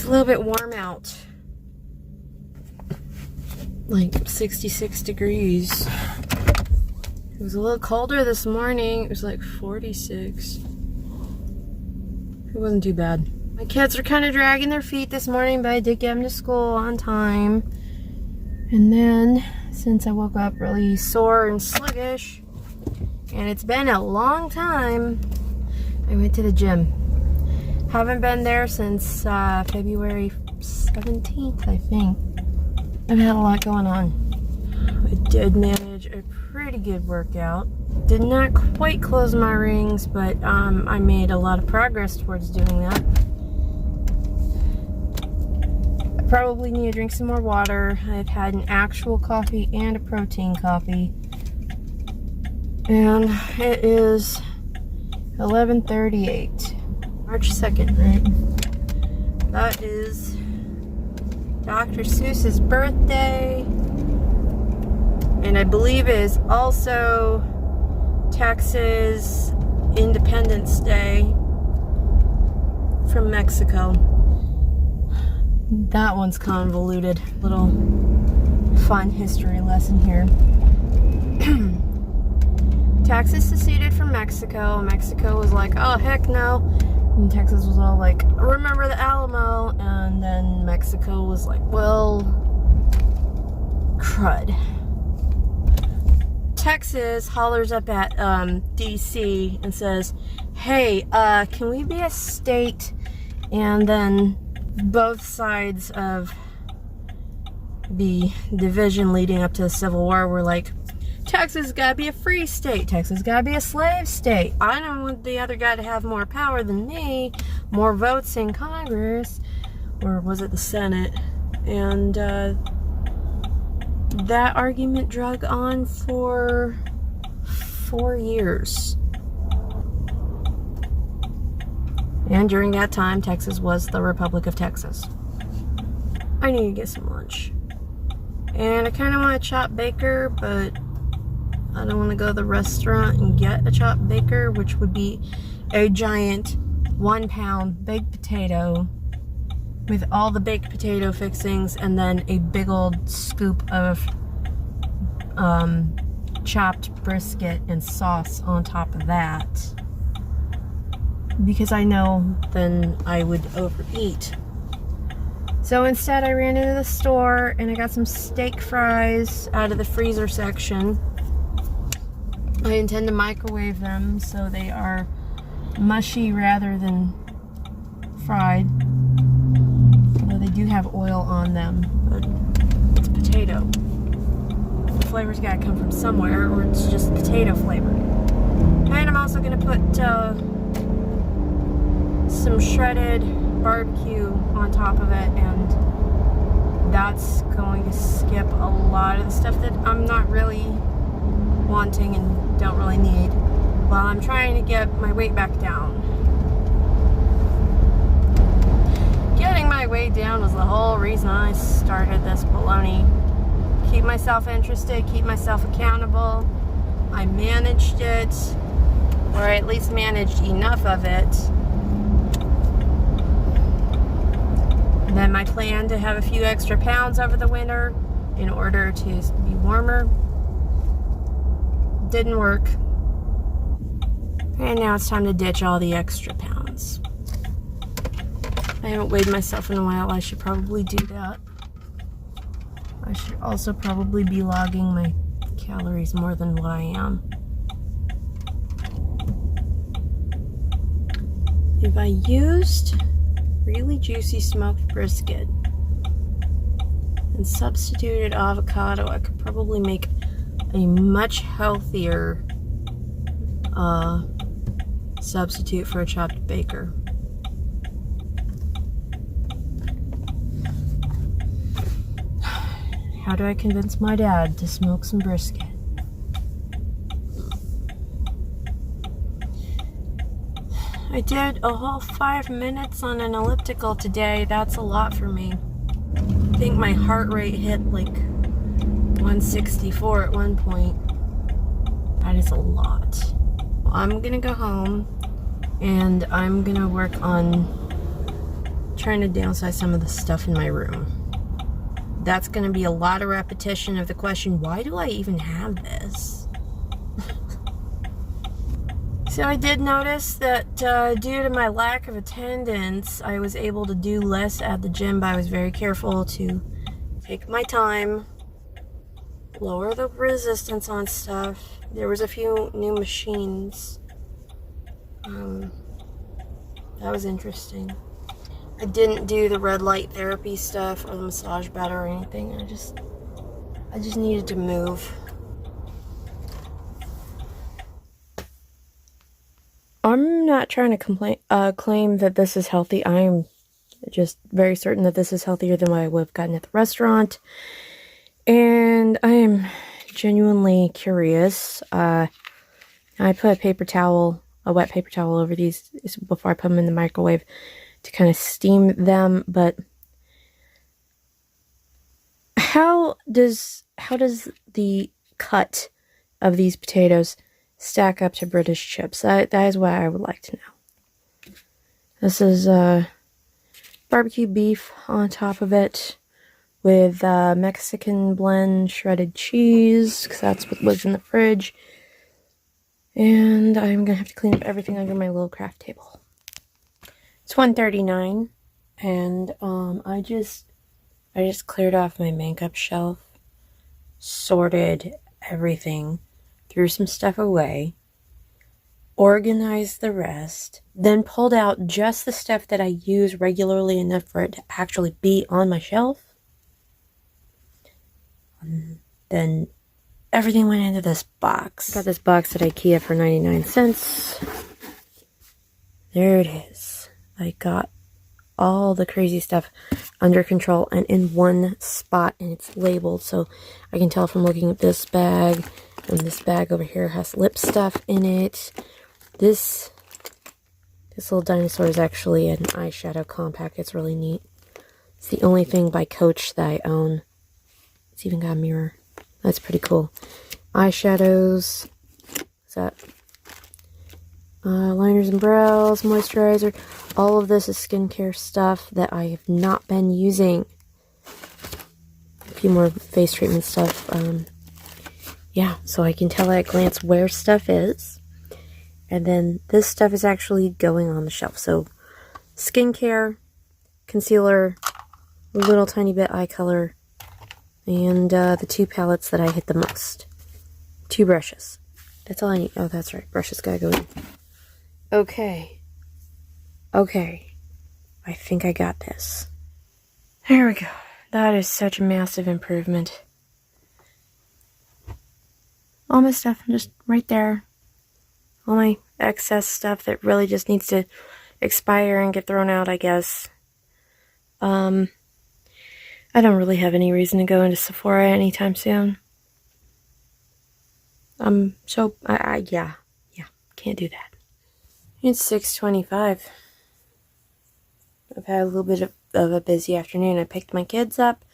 It's a little bit warm out. Like 66 degrees. It was a little colder this morning. It was like 46. It wasn't too bad. My kids are kind of dragging their feet this morning, but I did get them to school on time. And then, since I woke up really sore and sluggish, and it's been a long time, I went to the gym. Haven't been there since February 17th, I think. I've had a lot going on. I did manage a pretty good workout. Did not quite close my rings, but I made a lot of progress towards doing that. I probably need to drink some more water. I've had an actual coffee and a protein coffee. And it is 11:38. March 2nd, right? That is Dr. Seuss's birthday. And I believe it is also Texas Independence Day from Mexico. That one's convoluted. Little fun history lesson here. Texas seceded from Mexico. Mexico was like, oh, heck no. And Texas was all like, remember the Alamo. And then Mexico was like, well, crud. Texas hollers up at DC and says, hey, can we be a state? And then both sides of the division leading up to the Civil War were like, Texas gotta be a free state. Texas gotta be a slave state. I don't want the other guy to have more power than me, more votes in Congress, or was it the Senate? And that argument drug on for 4 years. And during that time, Texas was the Republic of Texas. I need to get some lunch. And I kind of want a chopped baker, but I don't want to go to the restaurant and get a chopped baker, which would be a giant 1 pound baked potato with all the baked potato fixings and then a big old scoop of chopped brisket and sauce on top of that. Because I know then I would overeat. So instead I ran into the store and I got some steak fries out of the freezer section. I intend to microwave them so they are mushy rather than fried. Although they do have oil on them, but it's potato. The flavor's gotta come from somewhere, or it's just potato flavor. And I'm also gonna put some shredded barbecue on top of it, and that's going to skip a lot of the stuff that I'm not really wanting and don't really need while I'm trying to get my weight back down. Getting my weight down was the whole reason I started this baloney. Keep myself interested, keep myself accountable. I managed it, or at least managed enough of it. And then my plan to have a few extra pounds over the winter in order to be warmer didn't work. And now it's time to ditch all the extra pounds. I haven't weighed myself in a while. I should probably do that. I should also probably be logging my calories more than what I am. If I used really juicy smoked brisket and substituted avocado, I could probably make a much healthier substitute for a chopped baker. How do I convince my dad to smoke some brisket? I did a whole 5 minutes on an elliptical today. That's a lot for me. I think my heart rate hit like 164 at one point. That is a lot. Well, I'm gonna go home and I'm gonna work on trying to downsize some of the stuff in my room. That's going to be a lot of repetition of the question, why do I even have this? So I did notice that due to my lack of attendance, I was able to do less at the gym, but I was very careful to take my time, lower the resistance on stuff. There was a few new machines. That was interesting. I didn't do the red light therapy stuff or the massage bed or anything. I just needed to move. I'm not trying to claim that this is healthy. I'm just very certain that this is healthier than what I would have gotten at the restaurant. And I am genuinely curious. I put a wet paper towel over these before I put them in the microwave to kind of steam them. But how does the cut of these potatoes stack up to British chips? That is what I would like to know. This is barbecue beef on top of it with Mexican blend shredded cheese, because that's what was in the fridge. And I'm gonna have to clean up everything under my little craft table. It's 1:39, and I just cleared off my makeup shelf, sorted everything, threw some stuff away, organized the rest, then pulled out just the stuff that I use regularly enough for it to actually be on my shelf. Then everything went into this box. I got this box at IKEA for 99 cents. There it is. I got all the crazy stuff under control and in one spot, and it's labeled, so I can tell from looking at this bag. And this bag over here has lip stuff in it. This little dinosaur is actually an eyeshadow compact. It's really neat. It's the only thing by Coach that I own. It's even got a mirror. That's pretty cool. Eyeshadows. What's that? Liners and brows, moisturizer. All of this is skincare stuff that I have not been using. A few more face treatment stuff. Yeah, so I can tell at a glance where stuff is. And then this stuff is actually going on the shelf. So skincare, concealer, a little tiny bit eye color, and the two palettes that I hit the most. 2 brushes. That's all I need. Oh, that's right. Brushes gotta go in. Okay. I think I got this. There we go. That is such a massive improvement. All my stuff just right there. All my excess stuff that really just needs to expire and get thrown out, I guess. I don't really have any reason to go into Sephora anytime soon. Yeah, can't do that. It's 6:25. I've had a little bit of a busy afternoon. I picked my kids up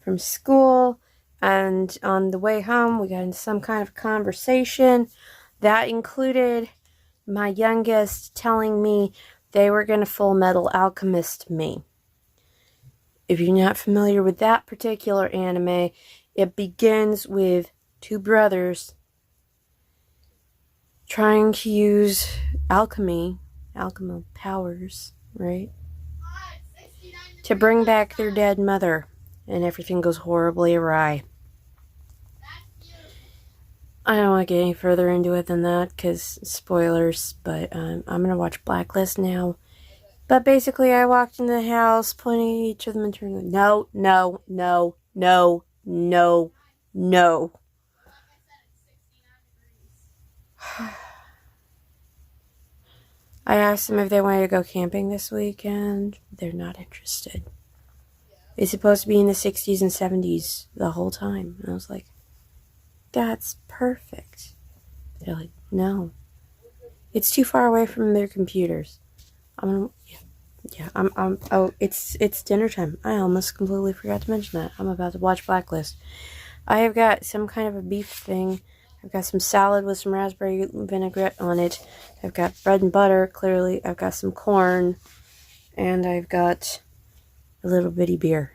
from school, and on the way home, we got into some kind of conversation that included my youngest telling me they were going to Full Metal Alchemist me. If you're not familiar with that particular anime, it begins with 2 brothers trying to use alchemical powers, right? To bring back their dead mother, and everything goes horribly awry. I don't want to get any further into it than that, because spoilers, but I'm going to watch Blacklist now. But basically, I walked into the house, pointing at each of them and turning, no. I asked them if they wanted to go camping this weekend. They're not interested. It's supposed to be in the 60s and 70s the whole time. And I was like, that's perfect. They're like, no. It's too far away from their computers. It's dinner time. I almost completely forgot to mention that. I'm about to watch Blacklist. I have got some kind of a beef thing. I've got some salad with some raspberry vinaigrette on it. I've got bread and butter, clearly. I've got some corn. And I've got a little bitty beer.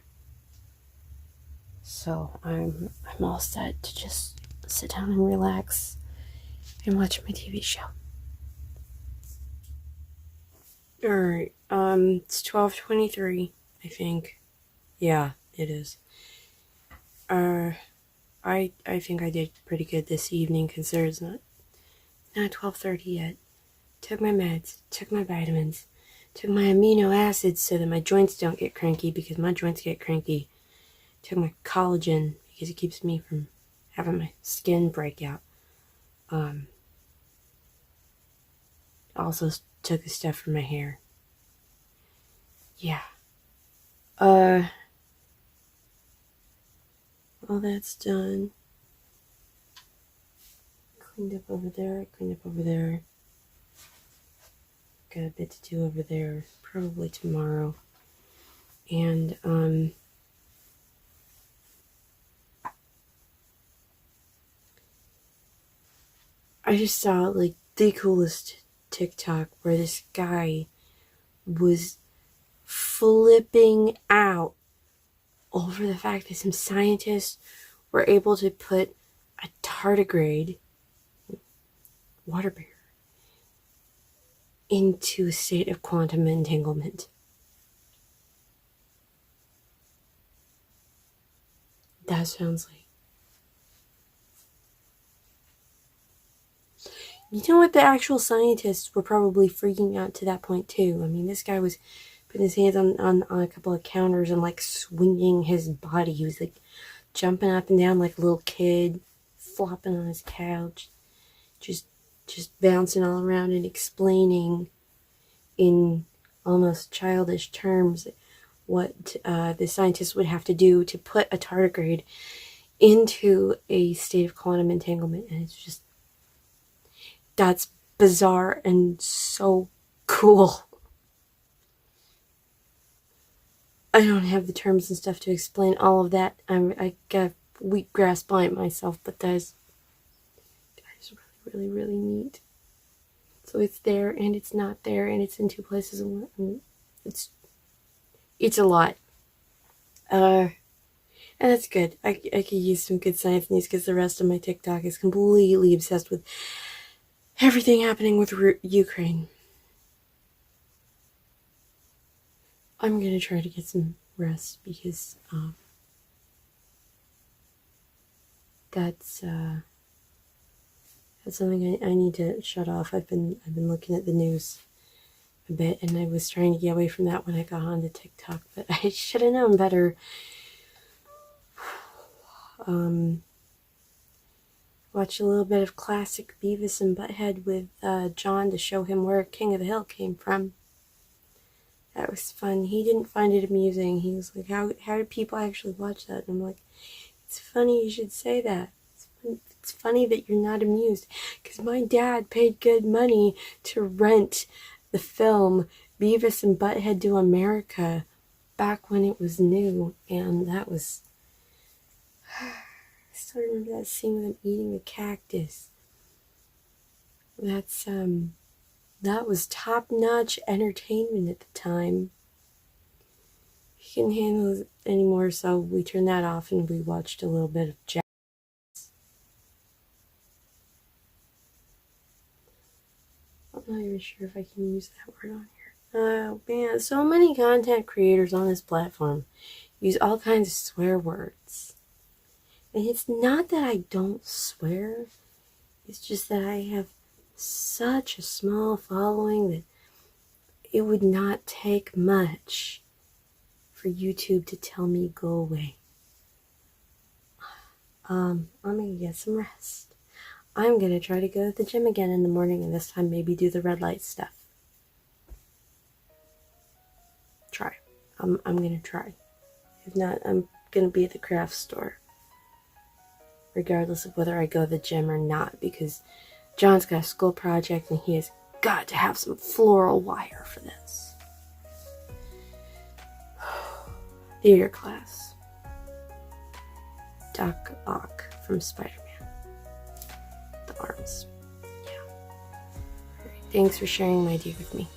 So I'm all set to just sit down and relax and watch my TV show. Alright, it's 12:23, I think. Yeah, it is. I think I did pretty good this evening, considering it's not 12:30 yet. Took my meds, took my vitamins, took my amino acids so that my joints don't get cranky, because my joints get cranky. Took my collagen because it keeps me from having my skin break out. Also took the stuff for my hair. Yeah. All that's done. Cleaned up over there, cleaned up over there. Got a bit to do over there, probably tomorrow. And, I just saw, like, the coolest TikTok where this guy was flipping out over the fact that some scientists were able to put a tardigrade, water bear, into a state of quantum entanglement. That sounds like... You know what? The actual scientists were probably freaking out to that point too. I mean, this guy was putting his hands on a couple of counters and like swinging his body. He was like jumping up and down like a little kid, flopping on his couch, just bouncing all around and explaining in almost childish terms what the scientists would have to do to put a tardigrade into a state of quantum entanglement. And it's just, that's bizarre and so cool. I don't have the terms and stuff to explain all of that. I got a weak grasp on it myself, but that is really, really neat. So it's there and it's not there and it's in two places and it's a lot. And that's good. I could use some good science news because the rest of my TikTok is completely obsessed with everything happening with Ukraine. I'm going to try to get some rest because that's something I need to shut off. I've been looking at the news a bit, and I was trying to get away from that when I got onto TikTok, but I should have known better. Watch a little bit of classic Beavis and Butthead with John to show him where King of the Hill came from. That was fun. He didn't find it amusing. He was like, how do people actually watch that? And I'm like, it's funny you should say that. It's funny that you're not amused. Because my dad paid good money to rent the film Beavis and Butthead Do America back when it was new. And that was... I still remember that scene with him eating a cactus. That was top-notch entertainment at the time. He couldn't handle it anymore, so we turned that off and we watched a little bit of jazz. I'm not even sure if I can use that word on here. Oh man, so many content creators on this platform use all kinds of swear words. And it's not that I don't swear, it's just that I have such a small following that it would not take much for YouTube to tell me go away. I'm gonna get some rest. I'm gonna try to go to the gym again in the morning, and this time maybe do the red light stuff. Try. I'm gonna try. If not, I'm gonna be at the craft store, regardless of whether I go to the gym or not, because John's got a school project and he has got to have some floral wire for this. Theater class. Doc Ock from Spider-Man. The arms. Yeah. Alright, thanks for sharing my day with me.